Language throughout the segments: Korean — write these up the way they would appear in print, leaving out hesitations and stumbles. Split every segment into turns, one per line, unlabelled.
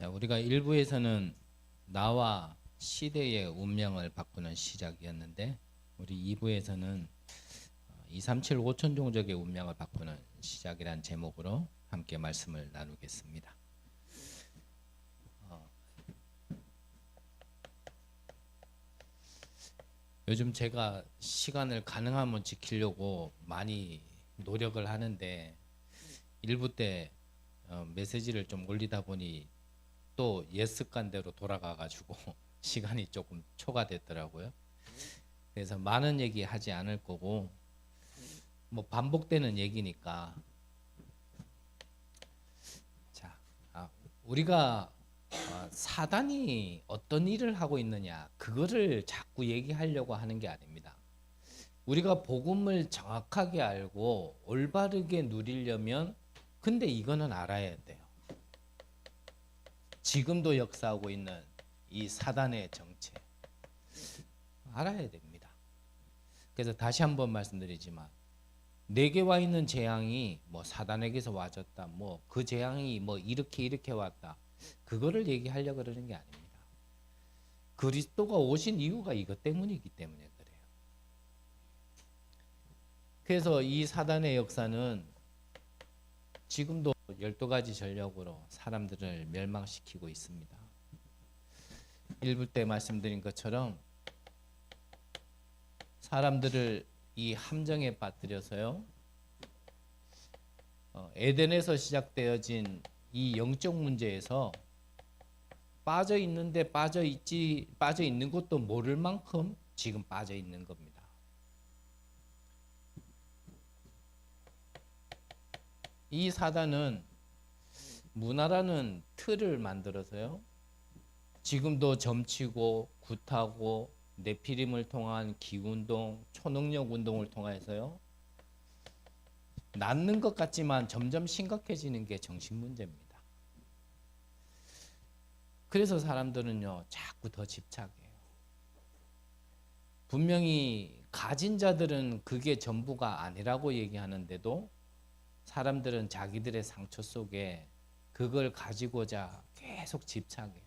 자, 우리가 일부에서는 나와 시대의 운명을 바꾸는 시작이었는데 우리 2부에서는 237 5천 종족의 운명을 바꾸는 시작이란 제목으로 함께 말씀을 나누겠습니다. 요즘 제가 시간을 가능하면 지키려고 많이 노력을 하는데 일부 때 메시지를 좀 올리다 보니 또 옛 습관대로 돌아가가지고 시간이 조금 초과됐더라고요. 그래서 많은 얘기 하지 않을 거고 뭐 반복되는 얘기니까 자, 우리가 사단이 어떤 일을 하고 있느냐 그거를 자꾸 얘기하려고 하는 게 아닙니다. 우리가 복음을 정확하게 알고 올바르게 누리려면 근데 이거는 알아야 돼요. 지금도 역사하고 있는 이 사단의 정체 알아야 됩니다. 그래서 다시 한번 말씀드리지만 내게 와 있는 재앙이 뭐 사단에게서 와졌다, 뭐 그 재앙이 뭐 이렇게 왔다, 그거를 얘기하려고 그러는 게 아닙니다. 그리스도가 오신 이유가 이것 때문이기 때문에 그래요. 그래서 이 사단의 역사는 지금도 12가지 전략으로 사람들을 멸망시키고 있습니다. 일부 때 말씀드린 것처럼 사람들을 이 함정에 빠뜨려서요, 에덴에서 시작되어진 이 영적 문제에서 빠져 있는데 빠져 있는 것도 모를 만큼 지금 빠져 있는 겁니다. 이 사단은 문화라는 틀을 만들어서요, 지금도 점치고 굿하고 네피림을 통한 기운동, 초능력 운동을 통해서요, 낫는 것 같지만 점점 심각해지는 게 정신 문제입니다. 그래서 사람들은요 자꾸 더 집착해요. 분명히 가진 자들은 그게 전부가 아니라고 얘기하는데도 사람들은 자기들의 상처 속에 그걸 가지고자 계속 집착해요.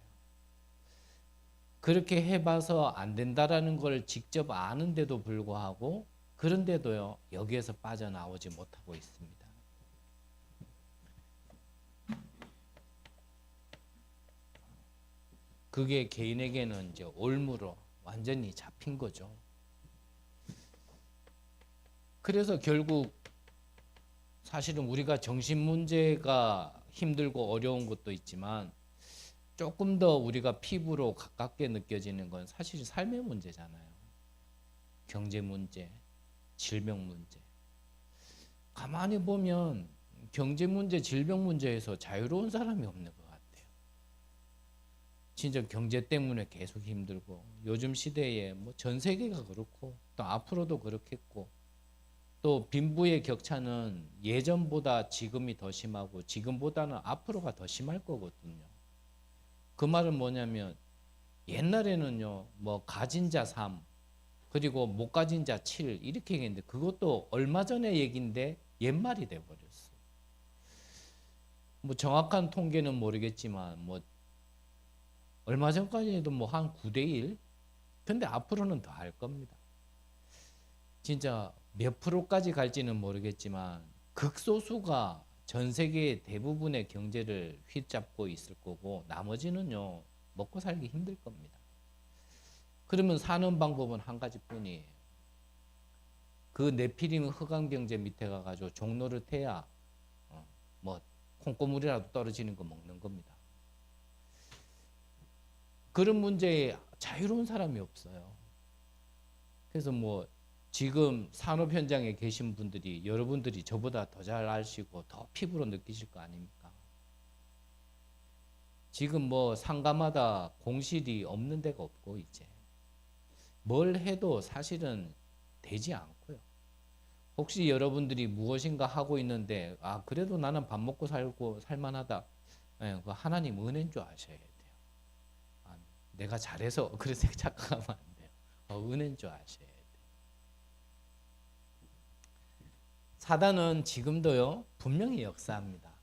그렇게 해봐서 안 된다라는 걸 직접 아는데도 불구하고 그런데도요 여기에서 빠져나오지 못하고 있습니다. 그게 개인에게는 이제 올무로 완전히 잡힌 거죠. 그래서 결국 사실은 우리가 정신 문제가 힘들고 어려운 것도 있지만 조금 더 우리가 피부로 가깝게 느껴지는 건 사실 삶의 문제잖아요. 경제 문제, 질병 문제. 가만히 보면 경제 문제, 질병 문제에서 자유로운 사람이 없는 것 같아요. 진짜 경제 때문에 계속 힘들고 요즘 시대에 뭐 전 세계가 그렇고 또 앞으로도 그렇겠고 또 빈부의 격차는 예전보다 지금이 더 심하고 지금보다는 앞으로가 더 심할 거거든요. 그 말은 뭐냐면 옛날에는요 뭐 가진 자 3 그리고 못 가진 자 7 이렇게 얘기했는데 그것도 얼마 전의 얘기인데 옛말이 돼버렸어요. 뭐 정확한 통계는 모르겠지만 뭐 얼마 전까지도 뭐 한 9대1 근데 앞으로는 더 할 겁니다. 진짜 몇 프로까지 갈지는 모르겠지만 극소수가 전 세계 대부분의 경제를 휘잡고 있을 거고 나머지는요 먹고 살기 힘들 겁니다. 그러면 사는 방법은 한 가지뿐이에요. 그 네피림 흑암경제 밑에 가가지고 종로를 태야 뭐 콩고물이라도 떨어지는 거 먹는 겁니다. 그런 문제에 자유로운 사람이 없어요. 그래서 뭐 지금 산업 현장에 계신 분들이 여러분들이 저보다 더 잘 아시고 더 피부로 느끼실 거 아닙니까? 지금 뭐 상가마다 공실이 없는 데가 없고 이제 뭘 해도 사실은 되지 않고요. 혹시 여러분들이 무엇인가 하고 있는데 그래도 나는 밥 먹고 살고 살만하다. 예, 그 하나님 은혜인 줄 아셔야 돼요. 내가 잘해서 그래서 착각하면 안 돼요. 은혜인 줄 아셔야 돼요. 사단은 지금도요 분명히 역사합니다.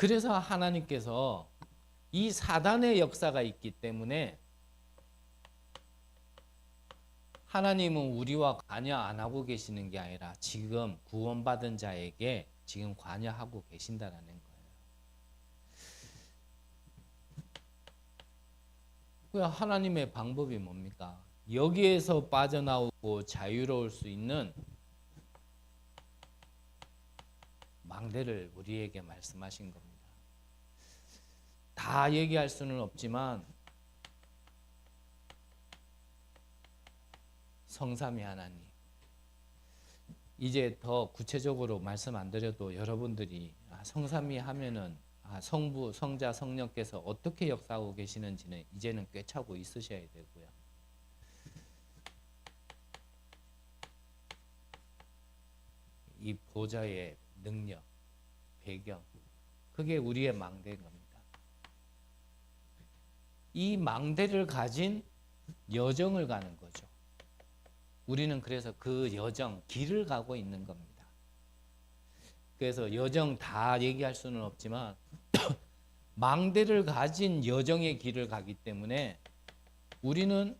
그래서 하나님께서 이 사단의 역사가 있기 때문에 하나님은 우리와 관여 안 하고 계시는 게 아니라 지금 구원받은 자에게 지금 관여하고 계신다라는 거예요. 그 하나님의 방법이 뭡니까? 여기에서 빠져나오고 자유로울 수 있는 망대를 우리에게 말씀하신 겁니다. 다 얘기할 수는 없지만 성삼위 하나님, 이제 더 구체적으로 말씀 안 드려도 여러분들이 성삼위 하면은 성부, 성자, 성령께서 어떻게 역사하고 계시는지는 이제는 꿰차고 있으셔야 되고요. 이 보좌의 능력, 배경, 그게 우리의 망대인 겁니다. 이 망대를 가진 여정을 가는 거죠. 우리는 그래서 그 여정, 길을 가고 있는 겁니다. 그래서 여정 다 얘기할 수는 없지만 망대를 가진 여정의 길을 가기 때문에 우리는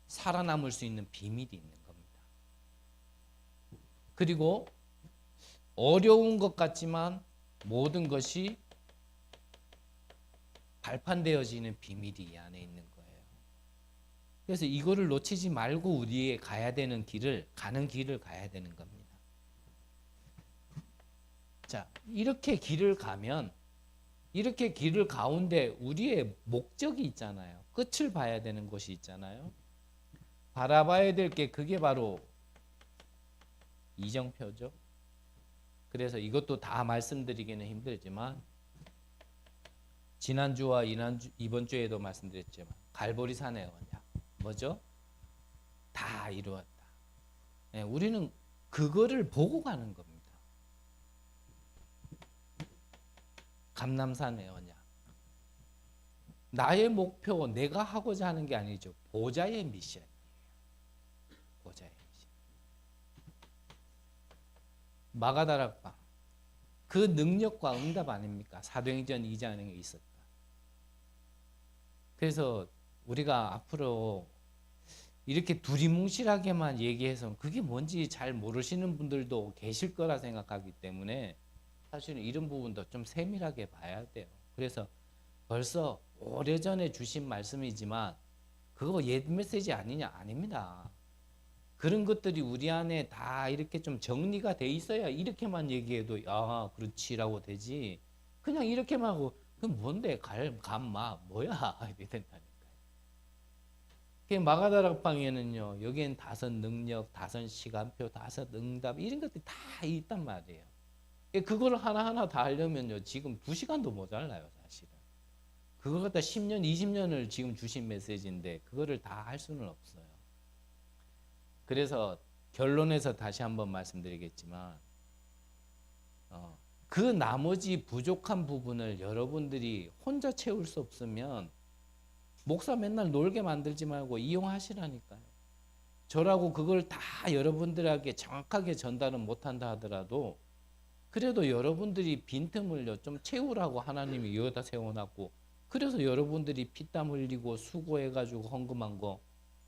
살아남을 수 있는 비밀이 있는 겁니다. 그리고 어려운 것 같지만 모든 것이 발판되어지는 비밀이 이 안에 있는 거예요. 그래서 이거를 놓치지 말고 우리의 가야 되는 길을, 가는 길을 가야 되는 겁니다. 자, 이렇게 길을 가면, 이렇게 길을 가운데 우리의 목적이 있잖아요. 끝을 봐야 되는 곳이 있잖아요. 바라봐야 될 게 그게 바로 이정표죠. 그래서 이것도 다 말씀드리기는 힘들지만 지난주와 이번 주에도 말씀드렸지만 갈보리산의 언약 뭐죠? 다 이루었다. 네, 우리는 그거를 보고 가는 겁니다. 감람산의 언약. 나의 목표, 내가 하고자 하는 게 아니죠. 보좌의 미션이에요. 보좌의 미션. 마가다락방. 그 능력과 응답 아닙니까? 사도행전 2장에 있었다. 그래서 우리가 앞으로 이렇게 두리뭉실하게만 얘기해서 그게 뭔지 잘 모르시는 분들도 계실 거라 생각하기 때문에 사실은 이런 부분도 좀 세밀하게 봐야 돼요. 그래서 벌써 오래전에 주신 말씀이지만 그거 옛 메시지 아니냐? 아닙니다. 그런 것들이 우리 안에 다 이렇게 좀 정리가 돼 있어야 이렇게만 얘기해도 아 그렇지라고 되지, 그냥 이렇게만 하고 그럼 뭔데 감마 뭐야 이렇게 된다니까요. 마가다락방에는요 여기엔 다섯 능력, 다섯 시간표, 다섯 응답 이런 것들이 다 있단 말이에요. 그거를 하나하나 다 하려면요 지금 2시간도 모자라요 사실은. 그걸 갖다 10년 20년을 지금 주신 메시지인데 그거를 다 할 수는 없어요. 그래서 결론에서 다시 한번 말씀드리겠지만 그 나머지 부족한 부분을 여러분들이 혼자 채울 수 없으면 목사 맨날 놀게 만들지 말고 이용하시라니까요. 저라고 그걸 다 여러분들에게 정확하게 전달은 못한다 하더라도 그래도 여러분들이 빈틈을요 좀 채우라고 하나님이 여기다 세워놨고, 그래서 여러분들이 피땀 흘리고 수고해가지고 헌금한 거,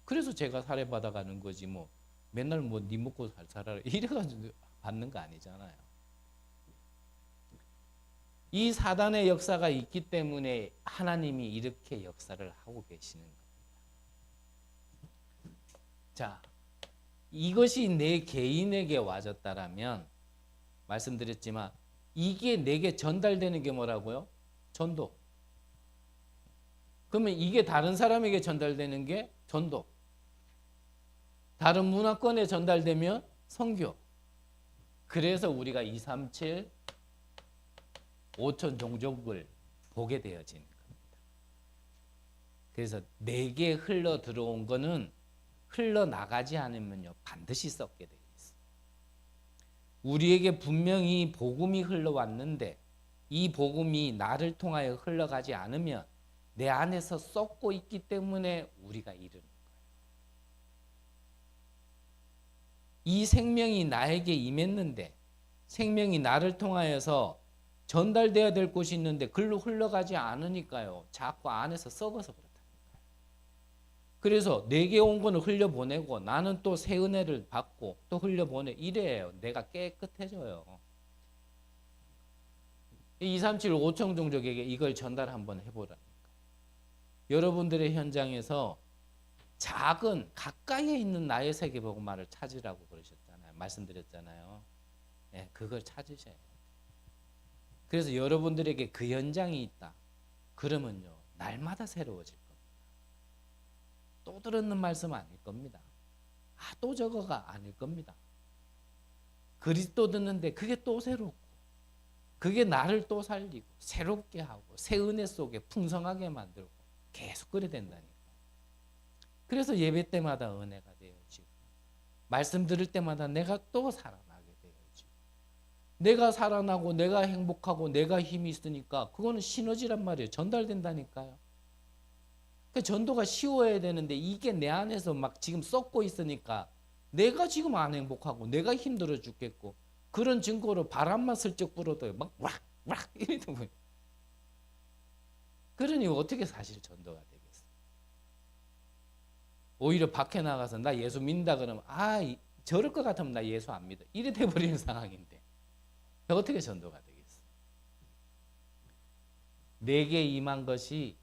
그래서 제가 사례받아가는 거지 뭐 맨날 뭐 니 먹고 살아라 이래가지고 받는 거 아니잖아요. 이 사단의 역사가 있기 때문에 하나님이 이렇게 역사를 하고 계시는 겁니다. 자, 이것이 내 개인에게 와졌다라면 말씀드렸지만 이게 내게 전달되는 게 뭐라고요? 전도. 그러면 이게 다른 사람에게 전달되는 게 전도. 다른 문화권에 전달되면 선교. 그래서 우리가 237 5천 종족을 보게 되어지는 겁니다. 그래서 내게 흘러 들어온 거는 흘러나가지 않으면요 반드시 썩게 되어 있어요. 우리에게 분명히 복음이 흘러왔는데 이 복음이 나를 통하여 흘러가지 않으면 내 안에서 썩고 있기 때문에 우리가 이르는 거예요. 이 생명이 나에게 임했는데 생명이 나를 통하여서 전달돼야 될 곳이 있는데 글로 흘러가지 않으니까요. 자꾸 안에서 썩어서 그렇다니까요. 그래서 내게 온 거는 흘려보내고 나는 또 새 은혜를 받고 또 흘려보내. 이래요. 내가 깨끗해져요. 237 5청 종족에게 이걸 전달 한번 해보라니까. 여러분들의 현장에서 작은 가까이에 있는 나의 세계복음화를 찾으라고 그러셨잖아요. 말씀드렸잖아요. 네, 그걸 찾으셔야 돼요. 그래서 여러분들에게 그 현장이 있다. 그러면요. 날마다 새로워질 겁니다. 또 들었는 말씀 아닐 겁니다. 또 저거가 아닐 겁니다. 그리스도 듣는데 그게 또 새롭고 그게 나를 또 살리고 새롭게 하고 새 은혜 속에 풍성하게 만들고 계속 그래 된다니까. 그래서 예배 때마다 은혜가 되어지고 말씀 들을 때마다 내가 또 살아나게 되어지고 내가 살아나고 내가 행복하고 내가 힘이 있으니까 그거는 시너지란 말이에요. 전달된다니까요. 그 전도가 쉬워야 되는데 이게 내 안에서 막 지금 썩고 있으니까 내가 지금 안 행복하고 내가 힘들어 죽겠고 그런 증거로 바람만 슬쩍 불어도 막 왁왁 이러다 보니 그러니 어떻게 사실 전도가 되겠어? 오히려 밖에 나가서 나 예수 믿는다 그러면 저럴 것 같으면 나 예수 안 믿어 이래 돼버리는 상황인데 어떻게 전도가 되겠어? 내게 임한 것이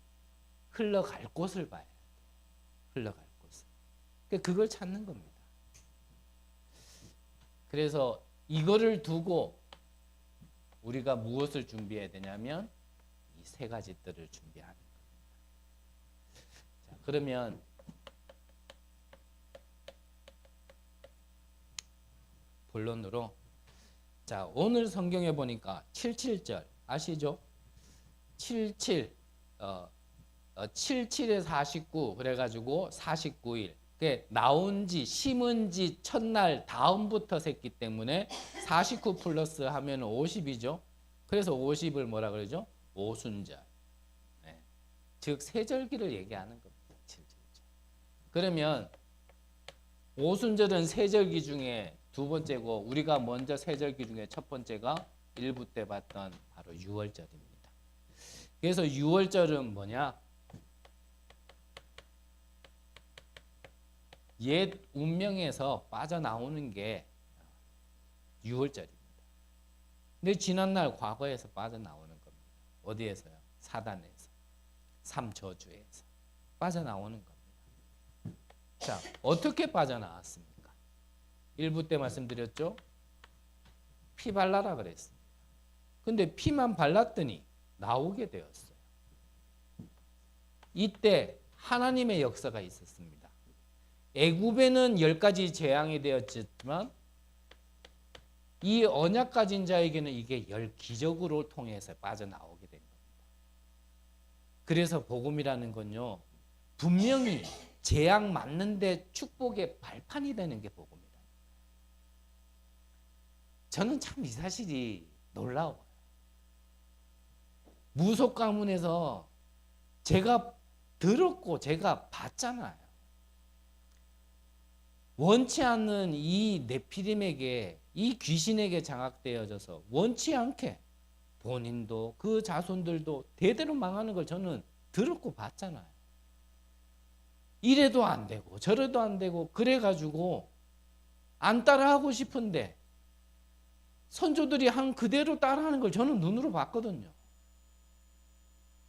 흘러갈 곳을 봐야 돼. 흘러갈 곳을. 그걸 찾는 겁니다. 그래서 이거를 두고 우리가 무엇을 준비해야 되냐면 이 세 가지 들을 준비하는 겁니다. 자, 그러면 본론으로 자, 오늘 성경에 보니까 77절 아시죠? 77 77에 49 그래가지고 49일 나온 지 심은 지 첫날 다음부터 샜기 때문에 49 플러스 하면 50이죠. 그래서 50을 뭐라 그러죠? 오순절. 네. 즉 세절기를 얘기하는 겁니다. 77절. 그러면 오순절은 세절기 중에 두 번째고 우리가 먼저 세절기 중에 첫 번째가 1부 때 봤던 바로 6월절입니다. 그래서 6월절은 뭐냐? 옛 운명에서 빠져나오는 게 6월절입니다. 근데 지난날 과거에서 빠져나오는 겁니다. 어디에서요? 사단에서, 삼저주에서 빠져나오는 겁니다. 자, 어떻게 빠져나왔습니까? 1부 때 말씀드렸죠? 피 발라라 그랬습니다. 근데 피만 발랐더니 나오게 되었어요. 이때 하나님의 역사가 있었습니다. 애굽에는 10가지 재앙이 되었지만 이 언약 가진 자에게는 이게 10기적으로 통해서 빠져나오게 된 겁니다. 그래서 복음이라는 건요. 분명히 재앙 맞는데 축복의 발판이 되는 게 복음이다. 저는 참 이 사실이 놀라워요. 무속 가문에서 제가 들었고 제가 봤잖아요. 원치 않는 이 네피림에게 이 귀신에게 장악되어져서 원치 않게 본인도 그 자손들도 대대로 망하는 걸 저는 들었고 봤잖아요. 이래도 안 되고 저래도 안 되고 그래가지고 안 따라하고 싶은데 선조들이 한 그대로 따라하는 걸 저는 눈으로 봤거든요.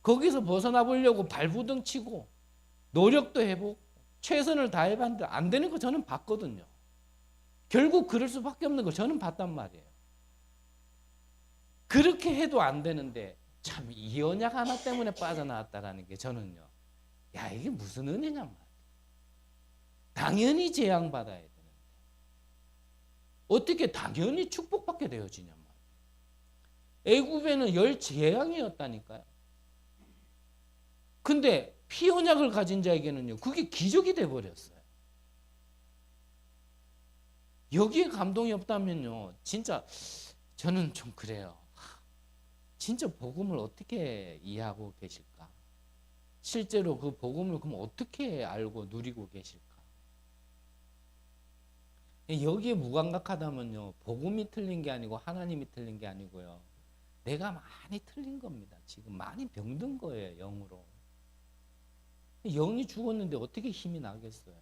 거기서 벗어나 보려고 발부둥 치고 노력도 해보고 최선을 다해봤는데 안 되는 거 저는 봤거든요. 결국 그럴 수밖에 없는 거 저는 봤단 말이에요. 그렇게 해도 안 되는데 참 이 언약 하나 때문에 빠져나왔다라는 게 저는요. 야 이게 무슨 은혜냔 말이에요. 당연히 재앙받아야 되는데 어떻게 당연히 축복받게 되어지냔 말이에요. 애굽에는 10 재앙이었다니까요. 근데 피 언약을 가진 자에게는요. 그게 기적이 돼버렸어요. 여기에 감동이 없다면요. 진짜 저는 좀 그래요. 진짜 복음을 어떻게 이해하고 계실까? 실제로 그 복음을 그럼 어떻게 알고 누리고 계실까? 여기에 무감각하다면요. 복음이 틀린 게 아니고 하나님이 틀린 게 아니고요. 내가 많이 틀린 겁니다. 지금 많이 병든 거예요, 영으로. 영이 죽었는데 어떻게 힘이 나겠어요?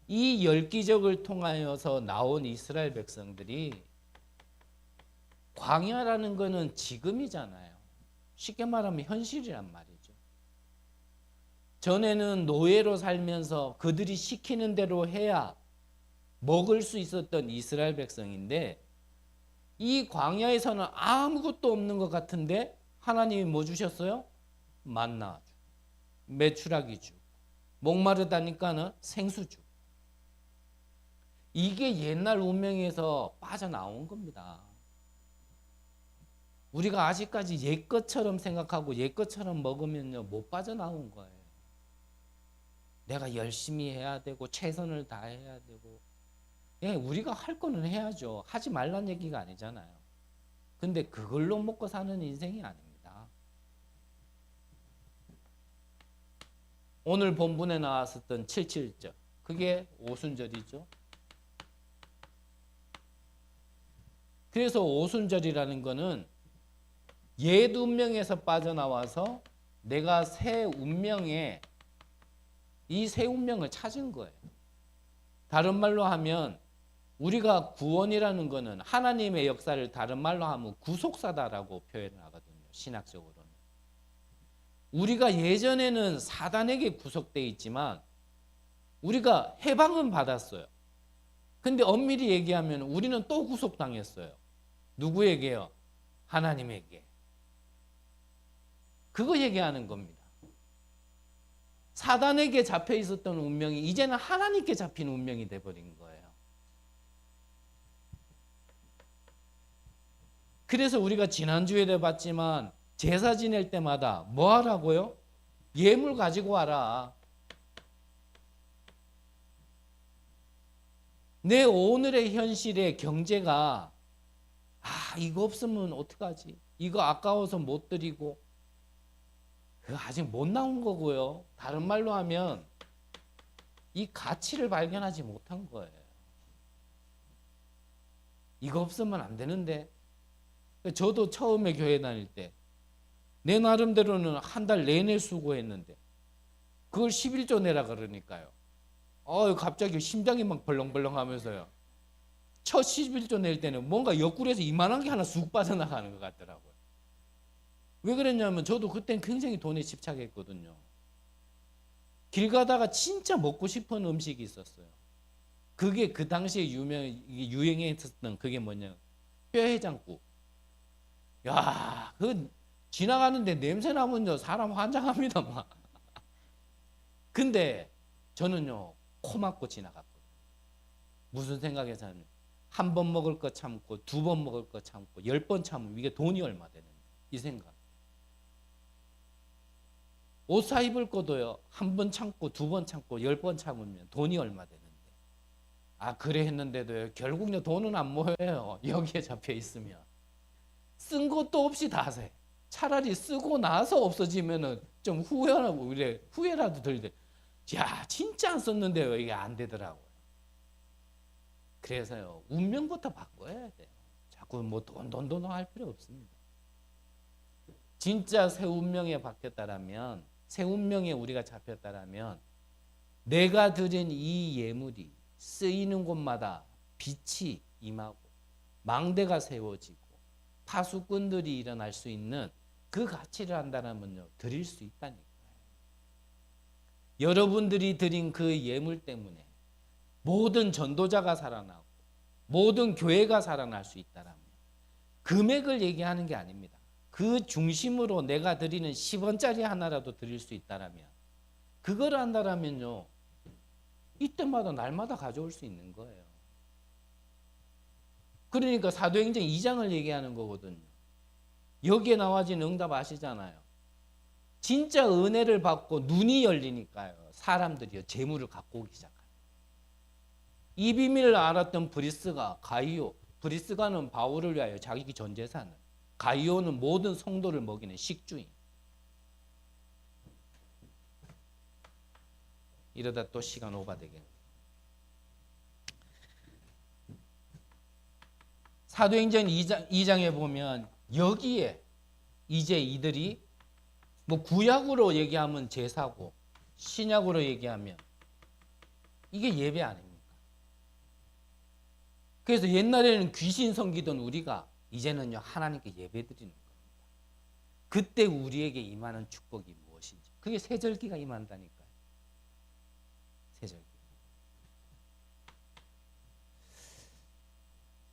이 열 기적을 통하여서 나온 이스라엘 백성들이 광야라는 거는 지금이잖아요. 쉽게 말하면 현실이란 말이죠. 전에는 노예로 살면서 그들이 시키는 대로 해야 먹을 수 있었던 이스라엘 백성인데 이 광야에서는 아무것도 없는 것 같은데 하나님이 뭐 주셨어요? 만나 주고 메추라기 주고 목마르다니까는 생수 주고. 이게 옛날 운명에서 빠져나온 겁니다. 우리가 아직까지 옛 것처럼 생각하고 옛 것처럼 먹으면요 못 빠져나온 거예요. 내가 열심히 해야 되고 최선을 다해야 되고. 예, 우리가 할 거는 해야죠. 하지 말란 얘기가 아니잖아요. 근데 그걸로 먹고 사는 인생이 아닙니다. 오늘 본문에 나왔었던 77절, 그게 오순절이죠. 그래서 오순절이라는 거는 옛 운명에서 빠져나와서 내가 새 운명에 이 새 운명을 찾은 거예요. 다른 말로 하면 우리가 구원이라는 거는 하나님의 역사를 다른 말로 하면 구속사다라고 표현을 하거든요. 신학적으로는. 우리가 예전에는 사단에게 구속되어 있지만 우리가 해방은 받았어요. 근데 엄밀히 얘기하면 우리는 또 구속당했어요. 누구에게요? 하나님에게. 그거 얘기하는 겁니다. 사단에게 잡혀 있었던 운명이 이제는 하나님께 잡힌 운명이 돼버린 거예요. 그래서 우리가 지난주에도 봤지만 제사 지낼 때마다 뭐 하라고요? 예물 가지고 와라. 내 오늘의 현실의 경제가 이거 없으면 어떡하지? 이거 아까워서 못 드리고. 그거 아직 못 나온 거고요. 다른 말로 하면 이 가치를 발견하지 못한 거예요. 이거 없으면 안 되는데. 저도 처음에 교회 다닐 때 내 나름대로는 한 달 내내 수고했는데 그걸 11조 내라 그러니까요. 갑자기 심장이 막 벌렁벌렁 하면서요. 첫 11조 낼 때는 뭔가 옆구리에서 이만한 게 하나 쑥 빠져나가는 것 같더라고요. 왜 그랬냐면 저도 그땐 굉장히 돈에 집착했거든요. 길 가다가 진짜 먹고 싶은 음식이 있었어요. 그게 그 당시에 유행했었던 그게 뭐냐, 뼈해장국. 야, 그 지나가는데 냄새 나면요 사람 환장합니다 막. 근데 저는요 코 막고 지나갔거든요. 무슨 생각에서 하면 한 번 먹을 거 참고 두 번 먹을 거 참고 10번 참으면 이게 돈이 얼마 되는데, 이 생각. 옷 사 입을 거도요 한 번 참고 두 번 참고 10번 참으면 돈이 얼마 되는데. 그래 했는데도요 결국요 돈은 안 모여요. 여기에 잡혀 있으면 쓴 것도 없이 다 새. 차라리 쓰고 나서 없어지면은 좀 후회라도 들대. 야, 진짜 안 썼는데요 이게 안 되더라고요. 그래서요 운명부터 바꿔야 돼요. 자꾸 뭐 돈 할 필요 없습니다. 진짜 새 운명에 바뀌었다라면, 새 운명에 우리가 잡혔다라면 내가 드린 이 예물이 쓰이는 곳마다 빛이 임하고 망대가 세워지고 파수꾼들이 일어날 수 있는 그 가치를 한다면요 드릴 수 있다니까요. 여러분들이 드린 그 예물 때문에 모든 전도자가 살아나고 모든 교회가 살아날 수 있다라면, 금액을 얘기하는 게 아닙니다. 그 중심으로 내가 드리는 10원짜리 하나라도 드릴 수 있다라면, 그걸 한다라면요 이때마다 날마다 가져올 수 있는 거예요. 그러니까 사도행전 2장을 얘기하는 거거든요. 여기에 나와진 응답 아시잖아요. 진짜 은혜를 받고 눈이 열리니까요 사람들이요 재물을 갖고 오기 시작해요. 이 비밀을 알았던 브리스가, 가이오, 브리스가는 바울을 위하여 자기 전 재산을, 가이오는 모든 성도를 먹이는 식주인. 이러다 또 시간 오바되겠네. 사도행전 2장에 보면 여기에 이제 이들이 뭐 구약으로 얘기하면 제사고 신약으로 얘기하면 이게 예배 아닙니까? 그래서 옛날에는 귀신 섬기던 우리가 이제는요 하나님께 예배 드리는 겁니다. 그때 우리에게 임하는 축복이 무엇인지, 그게 세절기가 임한다니까요. 세절기.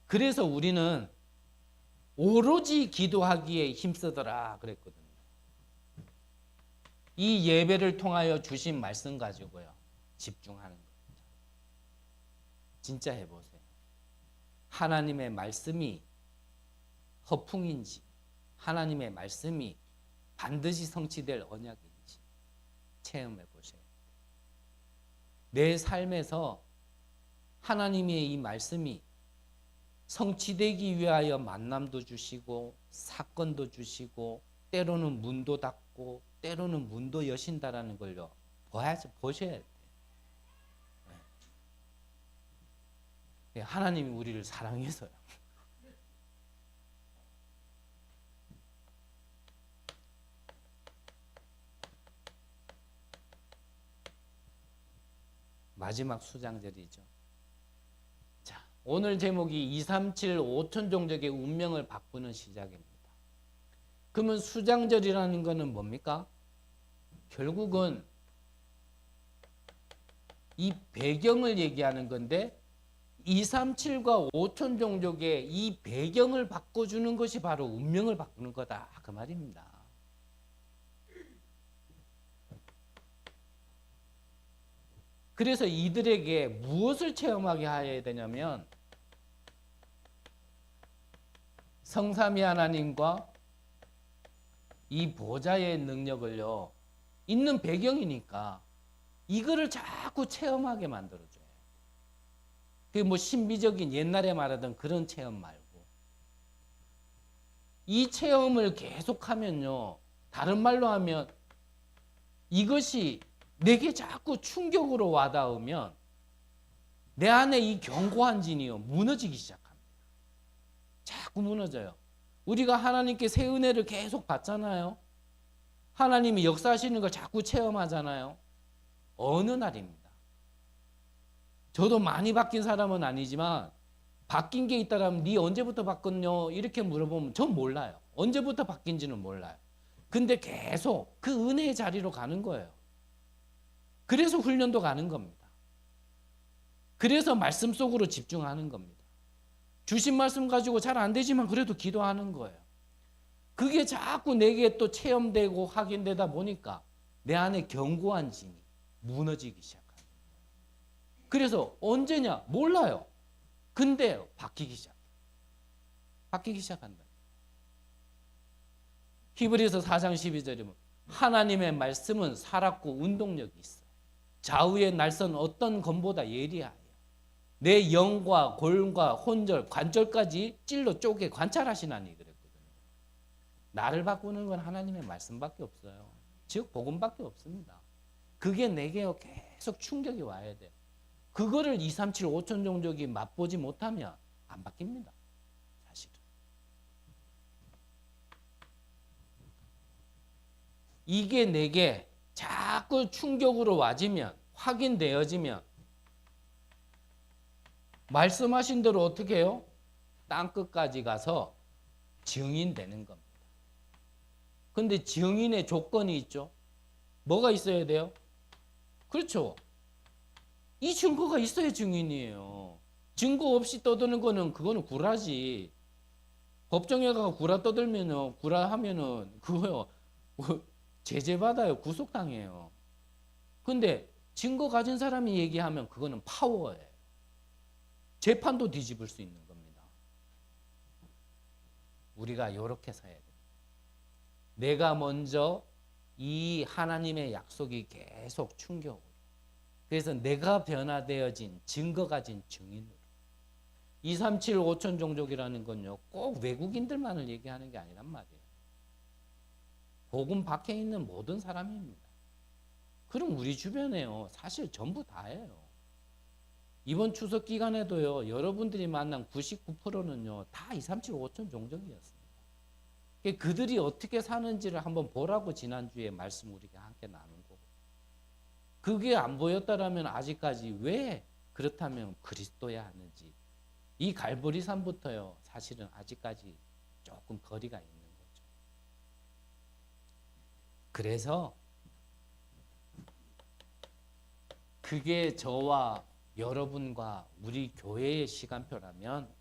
그래서 우리는 오로지 기도하기에 힘쓰더라 그랬거든요. 이 예배를 통하여 주신 말씀 가지고요 집중하는 겁니다. 진짜 해보세요. 하나님의 말씀이 허풍인지, 하나님의 말씀이 반드시 성취될 언약인지 체험해 보셔야 돼요. 내 삶에서 하나님의 이 말씀이 성취되기 위하여 만남도 주시고 사건도 주시고 때로는 문도 닫고 때로는 문도 여신다라는 걸요 보셔야 돼요. 네. 하나님이 우리를 사랑해서요. 마지막 수장절이죠. 자, 오늘 제목이 237 5천 종족의 운명을 바꾸는 시작입니다. 그러면 수장절이라는 것은 뭡니까? 결국은 이 배경을 얘기하는 건데 237과 5천 종족의 이 배경을 바꿔주는 것이 바로 운명을 바꾸는 거다 그 말입니다. 그래서 이들에게 무엇을 체험하게 해야 되냐면 성삼위 하나님과 이 보좌의 능력을요 있는 배경이니까 이거를 자꾸 체험하게 만들어줘요. 그게 뭐 신비적인 옛날에 말하던 그런 체험 말고 이 체험을 계속하면요 다른 말로 하면 이것이 내게 자꾸 충격으로 와닿으면 내 안에 이 견고한 진이요 무너지기 시작합니다. 자꾸 무너져요. 우리가 하나님께 새 은혜를 계속 받잖아요. 하나님이 역사하시는 걸 자꾸 체험하잖아요. 어느 날입니다. 저도 많이 바뀐 사람은 아니지만 바뀐 게 있다면 네 언제부터 바꿨냐 이렇게 물어보면 전 몰라요. 언제부터 바뀐지는 몰라요. 근데 계속 그 은혜의 자리로 가는 거예요. 그래서 훈련도 가는 겁니다. 그래서 말씀 속으로 집중하는 겁니다. 주신 말씀 가지고 잘 안 되지만 그래도 기도하는 거예요. 그게 자꾸 내게 또 체험되고 확인되다 보니까 내 안에 견고한 진이 무너지기 시작합니다. 그래서 언제냐? 몰라요. 근데 바뀌기 시작해요. 바뀌기 시작한다. 히브리서 4장 12절에 보면 하나님의 말씀은 살았고 운동력이 있어. 좌우의 날선 어떤 검보다 예리하여 내 영과 골과 혼절 관절까지 찔러 쪼개 관찰하시나니 그랬거든요. 나를 바꾸는 건 하나님의 말씀밖에 없어요. 즉 복음밖에 없습니다. 그게 내게 계속 충격이 와야 돼. 그거를 237 5천 종족이 맛보지 못하면 안 바뀝니다. 사실은. 이게 내게 자꾸 충격으로 와지면 확인되어지면 말씀하신 대로 어떻게 해요? 땅끝까지 가서 증인되는 겁니다. 근데 증인의 조건이 있죠. 뭐가 있어야 돼요? 그렇죠. 이 증거가 있어야 증인이에요. 증거 없이 떠드는 거는 그거는 구라지. 법정에 가서 구라 떠들면요, 구라하면은 그거요 제재받아요, 구속당해요. 근데 증거 가진 사람이 얘기하면 그거는 파워예요. 재판도 뒤집을 수 있는 겁니다. 우리가 이렇게 서야 돼요. 내가 먼저 이 하나님의 약속이 계속 충격으로. 그래서 내가 변화되어진 증거 가진 증인으로. 237 5천 종족이라는 건요, 꼭 외국인들만을 얘기하는 게 아니란 말이에요. 복음 밖에 있는 모든 사람입니다. 그럼 우리 주변에요. 사실 전부 다예요. 이번 추석 기간에도요. 여러분들이 만난 99%는요. 다 2, 3, 7, 5천 종족이었습니다. 그들이 어떻게 사는지를 한번 보라고 지난주에 말씀 우리가 함께 나눈 거고. 그게 안 보였다라면 아직까지 왜 그렇다면 그리스도야 하는지. 이 갈보리산부터요. 사실은 아직까지 조금 거리가 있는 거죠. 그래서 그게 저와 여러분과 우리 교회의 시간표라면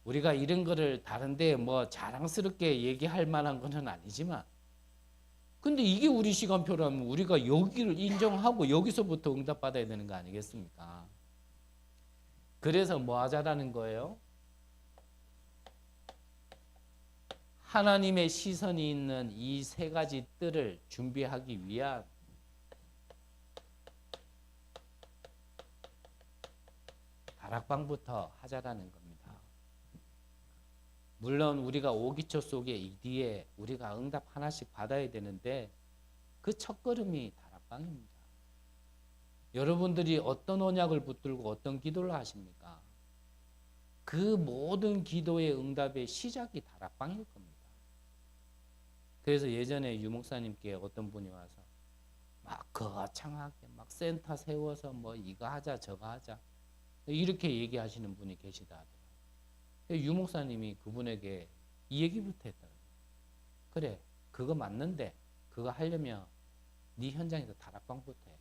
우리가 이런 거를 다른데 뭐 자랑스럽게 얘기할 만한 거는 아니지만 근데 이게 우리 시간표라면 우리가 여기를 인정하고 여기서부터 응답받아야 되는 거 아니겠습니까? 그래서 뭐 하자라는 거예요? 하나님의 시선이 있는 이 세 가지 뜰을 준비하기 위한 다락방부터 하자라는 겁니다. 물론 우리가 5기초 속에 이 뒤에 우리가 응답 하나씩 받아야 되는데 그 첫걸음이 다락방입니다. 여러분들이 어떤 언약을 붙들고 어떤 기도를 하십니까? 그 모든 기도의 응답의 시작이 다락방일 겁니다. 그래서 예전에 유목사님께 어떤 분이 와서 막 거창하게 막 센터 세워서 뭐 이거 하자 저거 하자 이렇게 얘기하시는 분이 계시다 하더라고요. 유목사님이 그분에게 이 얘기부터 했더라고요. 그래 그거 맞는데 그거 하려면 네 현장에서 다락방부터 해.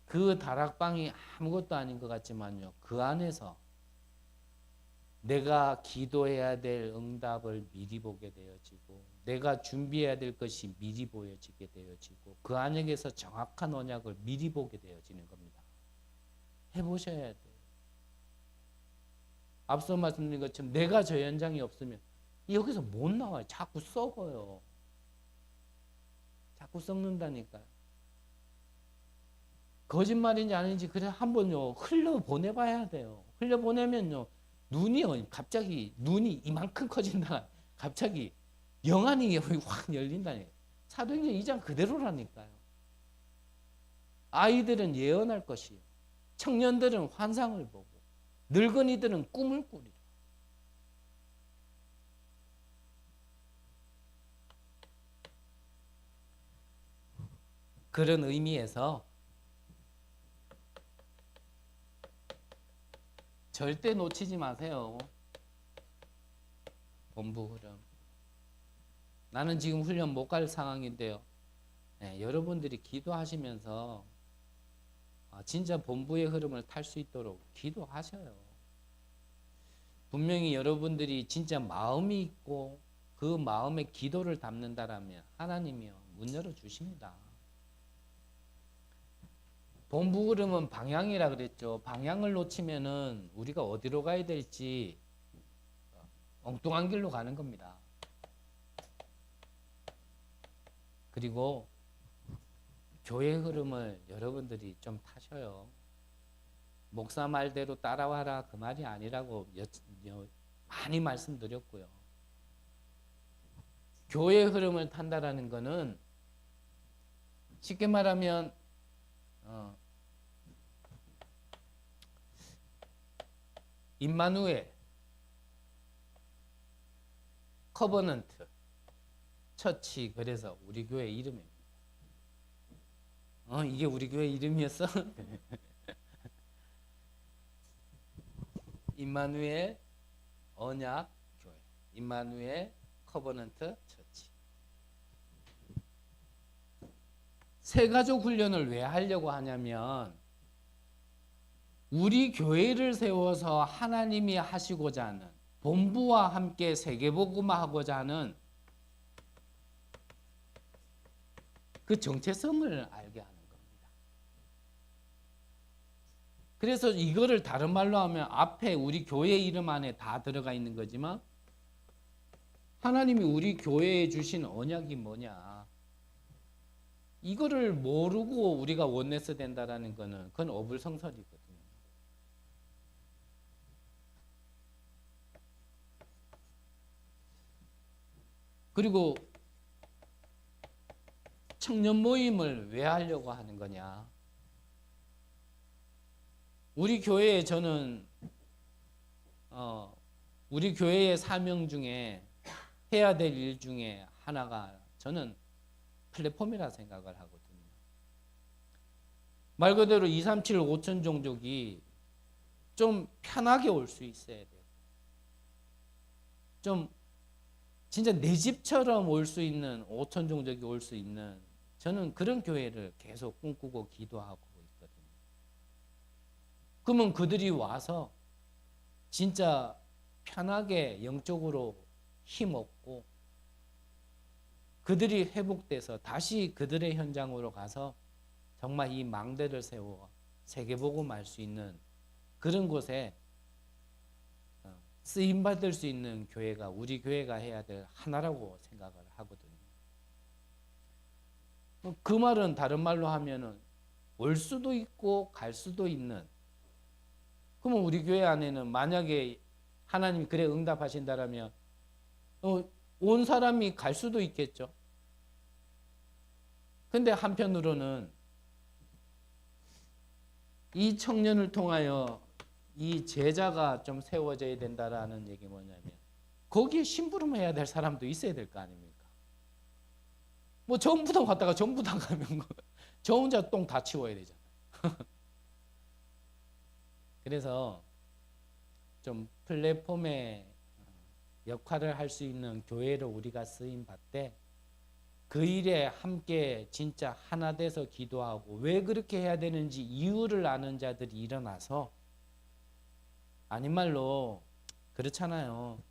그 다락방이 아무것도 아닌 것 같지만요. 그 안에서 내가 기도해야 될 응답을 미리 보게 되어지고 내가 준비해야 될 것이 미리 보여지게 되어지고 그 안에서 정확한 언약을 미리 보게 되어지는 겁니다. 해보셔야 돼요. 앞서 말씀드린 것처럼 내가 저 현장이 없으면 여기서 못 나와요. 자꾸 썩어요. 자꾸 썩는다니까요. 거짓말인지 아닌지 그래 한번요 흘려보내봐야 돼요. 흘려보내면요 눈이 갑자기 눈이 이만큼 커진다. 갑자기 영안이 확 열린다니까요. 사도행전 2장 그대로라니까요. 아이들은 예언할 것이요. 청년들은 환상을 보고 늙은이들은 꿈을 꾸리라. 그런 의미에서 절대 놓치지 마세요. 본부 흐름. 나는 지금 훈련 못 갈 상황인데요. 네, 여러분들이 기도하시면서 진짜 본부의 흐름을 탈 수 있도록 기도하셔요. 분명히 여러분들이 진짜 마음이 있고 그 마음에 기도를 담는다라면 하나님이요 문 열어주십니다. 본부 흐름은 방향이라 그랬죠. 방향을 놓치면은 우리가 어디로 가야 될지 엉뚱한 길로 가는 겁니다. 그리고 교회 흐름을 여러분들이 좀 타셔요. 목사 말대로 따라와라 그 말이 아니라고 많이 말씀드렸고요. 교회 흐름을 탄다라는 거는 쉽게 말하면 임마누엘, 커버넌트, 처치 그래서 우리 교회 이름입니다. 이게 우리 교회 이름이었어? 임마누엘 언약 교회, 임마누엘 커버넌트 처치. 새가족 훈련을 왜 하려고 하냐면 우리 교회를 세워서 하나님이 하시고자 하는 본부와 함께 세계복음화하고자 하는 그 정체성을 알게 하는 겁니다. 그래서 이거를 다른 말로 하면 앞에 우리 교회 이름 안에 다 들어가 있는 거지만 하나님이 우리 교회에 주신 언약이 뭐냐 이거를 모르고 우리가 원내스 된다라는 거는 그건 어불성설이거든요. 그리고 청년 모임을 왜 하려고 하는 거냐? 우리 교회에 저는 우리 교회의 사명 중에 해야 될 일 중에 하나가 저는 플랫폼이라 생각을 하거든요. 말 그대로 237 5천 종족이 좀 편하게 올 수 있어야 돼요. 좀 진짜 내 집처럼 올 수 있는 5천 종족이 올 수 있는 저는 그런 교회를 계속 꿈꾸고 기도하고 있거든요. 그러면 그들이 와서 진짜 편하게 영적으로 힘없고 그들이 회복돼서 다시 그들의 현장으로 가서 정말 이 망대를 세워 세계복음할 수 있는 그런 곳에 쓰임받을 수 있는 교회가 우리 교회가 해야 될 하나라고 생각을 하거든요. 그 말은 다른 말로 하면은 올 수도 있고 갈 수도 있는, 그러면 우리 교회 안에는 만약에 하나님이 그래 응답하신다라면 온 사람이 갈 수도 있겠죠. 근데 한편으로는 이 청년을 통하여 이 제자가 좀 세워져야 된다라는 얘기 뭐냐면 거기에 심부름해야 될 사람도 있어야 될 거 아닙니까? 뭐 전부 다 왔다가 전부 다 가면 저 혼자 똥 다 치워야 되잖아요. 그래서 좀 플랫폼의 역할을 할 수 있는 교회로 우리가 쓰임 받되 그 일에 함께 진짜 하나 돼서 기도하고 왜 그렇게 해야 되는지 이유를 아는 자들이 일어나서, 아닌 말로 그렇잖아요.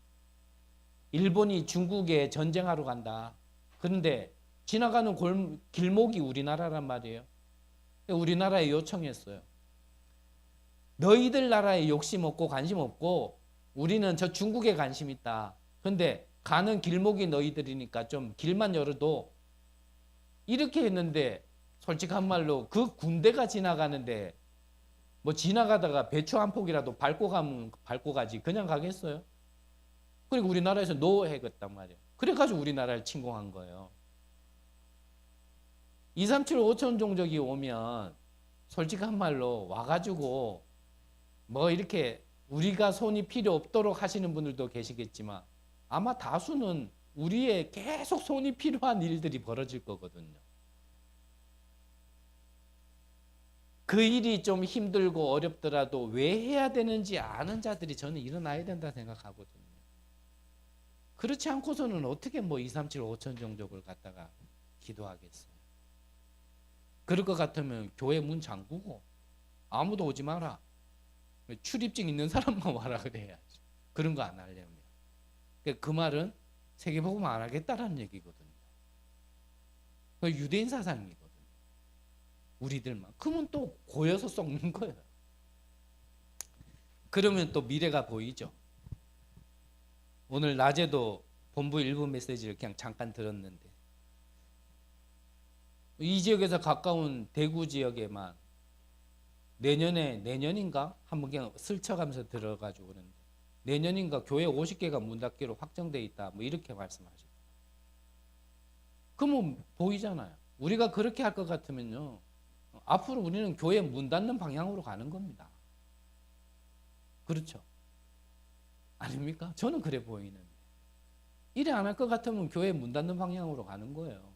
일본이 중국에 전쟁하러 간다. 그런데 지나가는 길목이 우리나라란 말이에요. 우리나라에 요청했어요. 너희들 나라에 욕심 없고 관심 없고 우리는 저 중국에 관심 있다. 그런데 가는 길목이 너희들이니까 좀 길만 열어도, 이렇게 했는데 솔직한 말로 그 군대가 지나가는데 뭐 지나가다가 배추 한 폭이라도 밟고 가면 밟고 가지 그냥 가겠어요? 그리고 우리나라에서 노 해겠단 말이에요. 그래가지고 우리나라를 침공한 거예요. 237 5천 종족이 오면 솔직한 말로 와가지고 뭐 이렇게 우리가 손이 필요 없도록 하시는 분들도 계시겠지만 아마 다수는 우리의 계속 손이 필요한 일들이 벌어질 거거든요. 그 일이 좀 힘들고 어렵더라도 왜 해야 되는지 아는 자들이 저는 일어나야 된다 생각하거든요. 그렇지 않고서는 어떻게 뭐 237 5천 종족을 갖다가 기도하겠어요. 그럴 것 같으면 교회 문 잠그고 아무도 오지 마라. 출입증 있는 사람만 와라 그래야지. 그런 거 안 하려면. 그 말은 세계복음 안 하겠다라는 얘기거든요. 그 유대인 사상이거든요. 우리들만. 그러면 또 고여서 썩는 거예요. 그러면 또 미래가 보이죠. 오늘 낮에도 본부 일부 메시지를 그냥 잠깐 들었는데 이 지역에서 가까운 대구 지역에만 내년인가 한번 그냥 스쳐가면서 들어가지고 그러는데 내년인가 교회 50개가 문 닫기로 확정돼 있다 뭐 이렇게 말씀하시고, 그러면 보이잖아요. 우리가 그렇게 할 것 같으면요 앞으로 우리는 교회 문 닫는 방향으로 가는 겁니다. 그렇죠? 아닙니까? 저는 그래 보이는데 이래 안 할 것 같으면 교회 문 닫는 방향으로 가는 거예요.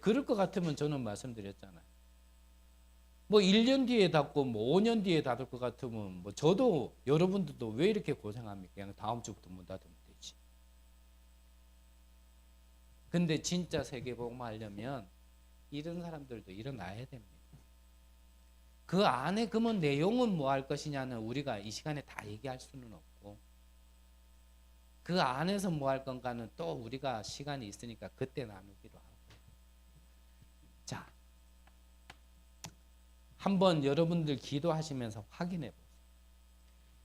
그럴 것 같으면 저는 말씀드렸잖아요. 뭐 1년 뒤에 닫고 뭐 5년 뒤에 닫을 것 같으면 뭐 저도 여러분들도 왜 이렇게 고생합니까? 그냥 다음 주부터 문 닫으면 되지. 근데 진짜 세계복음 하려면 이런 사람들도 일어나야 됩니다. 그 안에 그러면 내용은 뭐 할 것이냐는 우리가 이 시간에 다 얘기할 수는 없고 그 안에서 뭐 할 건가는 또 우리가 시간이 있으니까 그때 나누기로 하고. 자, 한번 여러분들 기도하시면서 확인해 보세요.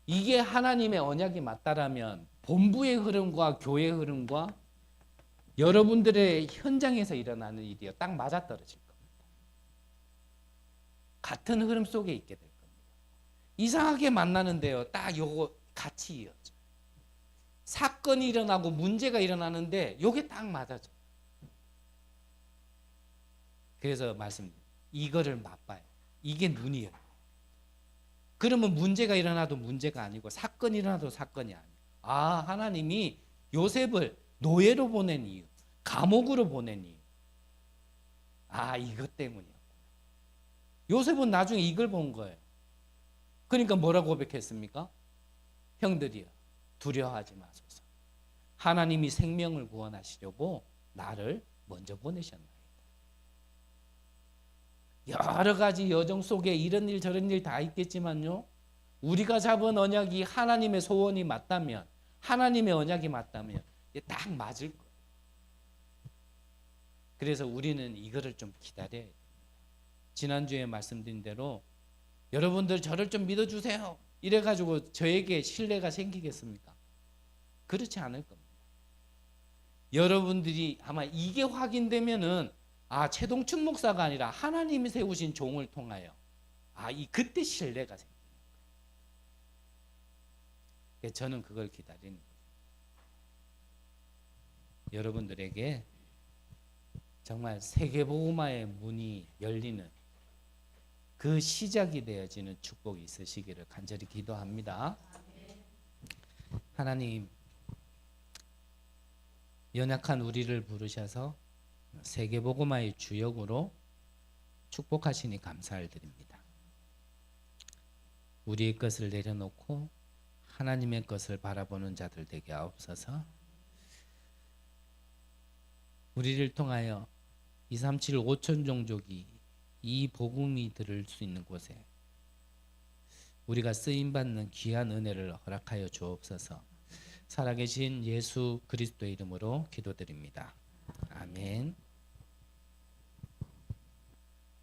이게 하나님의 언약이 맞다라면 본부의 흐름과 교회의 흐름과 여러분들의 현장에서 일어나는 일이요 딱 맞아떨어질 겁니다. 같은 흐름 속에 있게 될 겁니다. 이상하게 만나는데요 딱 요거 같이 이어져요. 사건이 일어나고 문제가 일어나는데 요게 딱 맞아져요. 그래서 이거를 맛봐요. 이게 눈이에요. 그러면 문제가 일어나도 문제가 아니고 사건이 일어나도 사건이 아니에요. 아, 하나님이 요셉을 노예로 보낸 이유, 감옥으로 보낸 이유. 아, 이것 때문이었구나. 요셉은 나중에 이걸 본 거예요. 그러니까 뭐라고 고백했습니까? 형들이여, 두려워하지 마소서. 하나님이 생명을 구원하시려고 나를 먼저 보내셨나이다. 여러 가지 여정 속에 이런 일 저런 일 다 있겠지만요, 우리가 잡은 언약이 하나님의 소원이 맞다면, 하나님의 언약이 맞다면 딱 맞을 거예요. 그래서 우리는 이거를 좀 기다려야 됩니다. 지난주에 말씀드린 대로 여러분들 저를 좀 믿어주세요 이래가지고 저에게 신뢰가 생기겠습니까? 그렇지 않을 겁니다. 여러분들이 아마 이게 확인되면은 아, 최동춘 목사가 아니라 하나님이 세우신 종을 통하여 그때 신뢰가 생기는 거예요. 저는 그걸 기다리는 거예요. 여러분들에게 정말 세계복음화의 문이 열리는 그 시작이 되어지는 축복이 있으시기를 간절히 기도합니다. 하나님, 연약한 우리를 부르셔서 세계복음화의 주역으로 축복하시니 감사를 드립니다. 우리의 것을 내려놓고 하나님의 것을 바라보는 자들 되게 하옵소서. 우리를 통하여 237 5천 종족이 이 복음이 들을 수 있는 곳에 우리가 쓰임받는 귀한 은혜를 허락하여 주옵소서. 살아계신 예수 그리스도의 이름으로 기도드립니다. 아멘.